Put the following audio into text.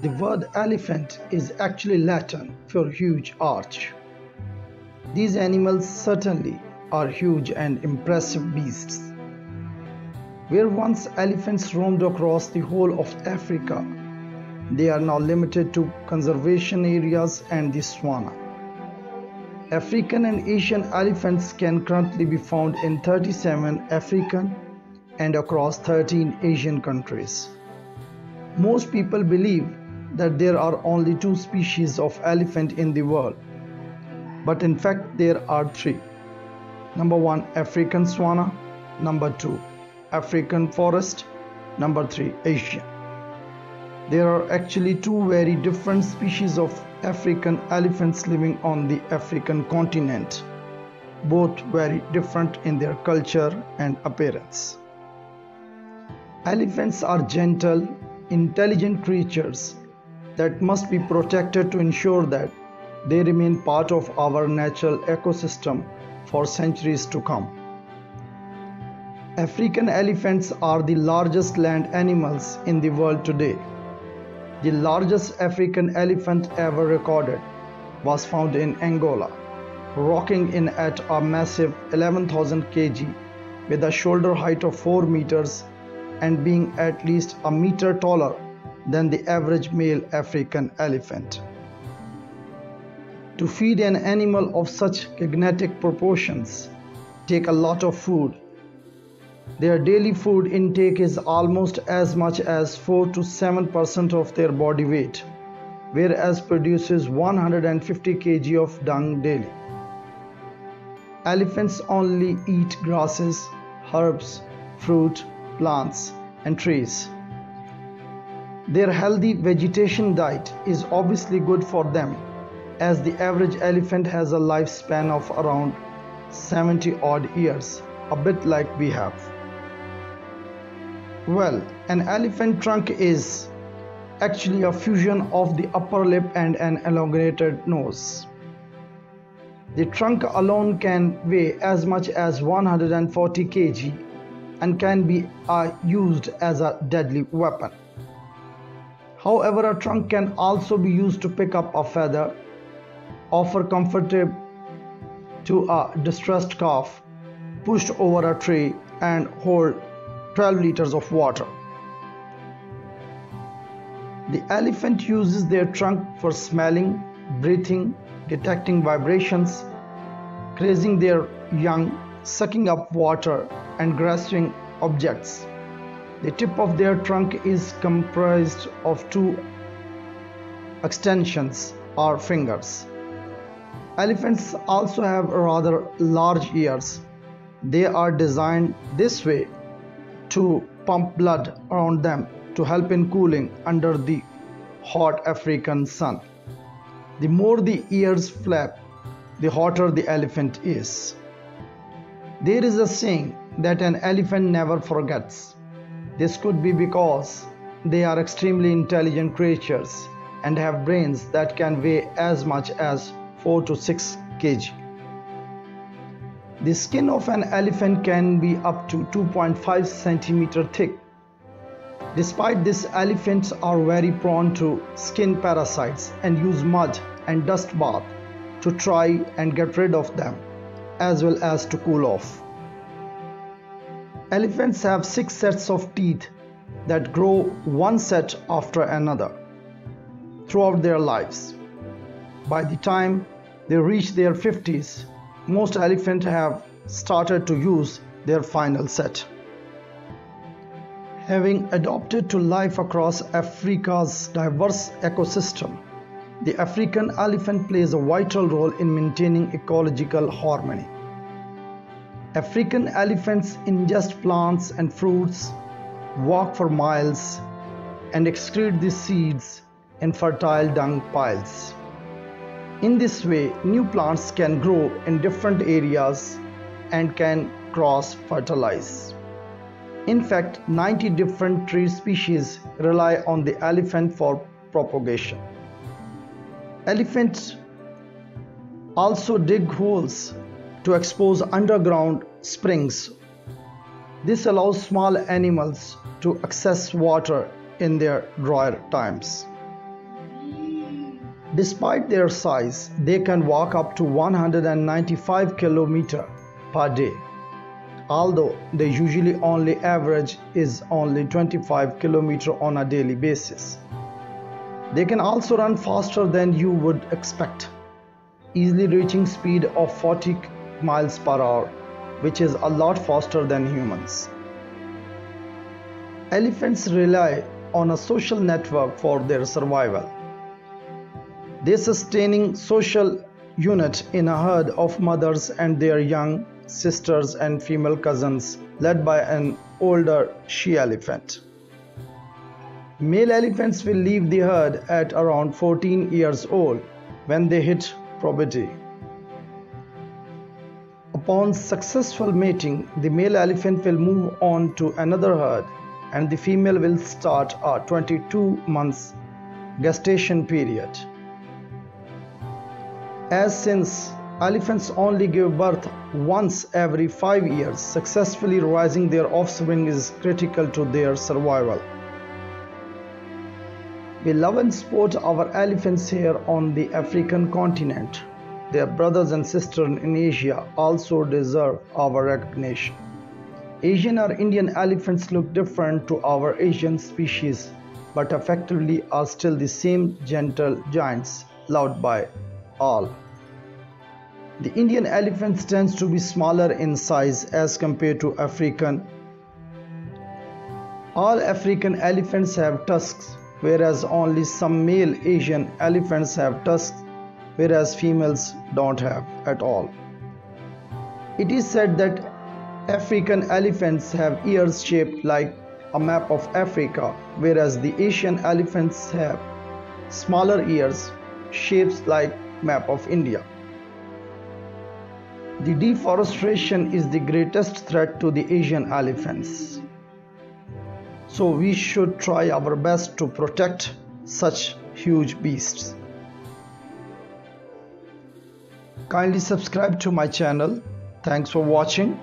The word elephant is actually Latin for huge arch. These animals certainly are huge and impressive beasts. Where once elephants roamed across the whole of Africa, they are now limited to conservation areas and the savanna. African and Asian elephants can currently be found in 37 African and across 13 Asian countries. Most people believe that there are only 2 species of elephant in the world, but in fact there are 3. Number 1, African savanna. Number 2, African forest. Number 3, Asian. There are actually 2 very different species of African elephants living on the African continent, both very different in their culture and appearance. Elephants are gentle, intelligent creatures that must be protected to ensure that they remain part of our natural ecosystem for centuries to come. African elephants are the largest land animals in the world today. The largest African elephant ever recorded was found in Angola, rocking in at a massive 11,000 kg with a shoulder height of 4 meters and being at least a meter taller than the average male African elephant. To feed an animal of such gigantic proportions take a lot of food. Their daily food intake is almost as much as 4 to 7% of their body weight, whereas produces 150 kg of dung daily. Elephants only eat grasses, herbs, fruit, plants, and trees. Their healthy vegetation diet is obviously good for them, as the average elephant has a lifespan of around 70 odd years, a bit like we have. Well, an elephant trunk is actually a fusion of the upper lip and an elongated nose. The trunk alone can weigh as much as 140 kg and can be used as a deadly weapon. However, a trunk can also be used to pick up a feather, offer comfort to a distressed calf, pushed over a tree, and hold 12 liters of water. The elephant uses their trunk for smelling, breathing, detecting vibrations, grazing their young, sucking up water, and grasping objects. The tip of their trunk is comprised of 2 extensions or fingers. Elephants also have rather large ears. They are designed this way to pump blood around them to help in cooling under the hot African sun. The more the ears flap, the hotter the elephant is. There is a saying that an elephant never forgets. This could be because they are extremely intelligent creatures and have brains that can weigh as much as 4 to 6 kg. The skin of an elephant can be up to 2.5 cm thick. Despite this, elephants are very prone to skin parasites and use mud and dust bath to try and get rid of them, as well as to cool off. Elephants have 6 sets of teeth that grow one set after another throughout their lives. By the time they reach their 50s, most elephants have started to use their final set. Having adapted to life across Africa's diverse ecosystem, the African elephant plays a vital role in maintaining ecological harmony. African elephants ingest plants and fruits, walk for miles, and excrete the seeds in fertile dung piles. In this way, new plants can grow in different areas and can cross-fertilize. In fact, 90 different tree species rely on the elephant for propagation. Elephants also dig holes to expose underground springs. This allows small animals to access water in their drier times. Despite their size, they can walk up to 195 km per day, although they usually only average is only 25 km on a daily basis. They can also run faster than you would expect, easily reaching speed of 40 miles per hour, which is a lot faster than humans. Elephants rely on a social network for their survival. They sustaining social unit in a herd of mothers and their young sisters and female cousins led by an older she-elephant. Male elephants will leave the herd at around 14 years old when they hit puberty. Upon successful mating, the male elephant will move on to another herd and the female will start a 22 months gestation period. As since elephants only give birth once every 5 years, successfully raising their offspring is critical to their survival. We love and support our elephants here on the African continent. Their brothers and sisters in Asia also deserve our recognition. Asian or Indian elephants look different to our Asian species, but effectively are still the same gentle giants loved by all. The Indian elephant tends to be smaller in size as compared to African. All African elephants have tusks, whereas only some male Asian elephants have tusks, whereas females don't have at all. It is said that African elephants have ears shaped like a map of Africa, whereas the Asian elephants have smaller ears, shapes like map of India. The deforestation is the greatest threat to the Asian elephants. So we should try our best to protect such huge beasts. Kindly subscribe to my channel. Thanks for watching.